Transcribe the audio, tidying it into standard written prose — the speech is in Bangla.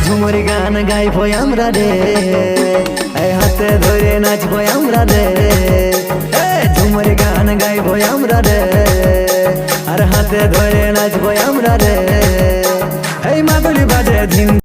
ঝুমুর গান গাইবো আমরা রে, হাতে ধরে নাচবো আমরা রে। ঝুমুর গান গাইবো আমরা রে, আর হাতে ধরে নাচবো আমরা রে। এই মাদুলি বাজে ধিন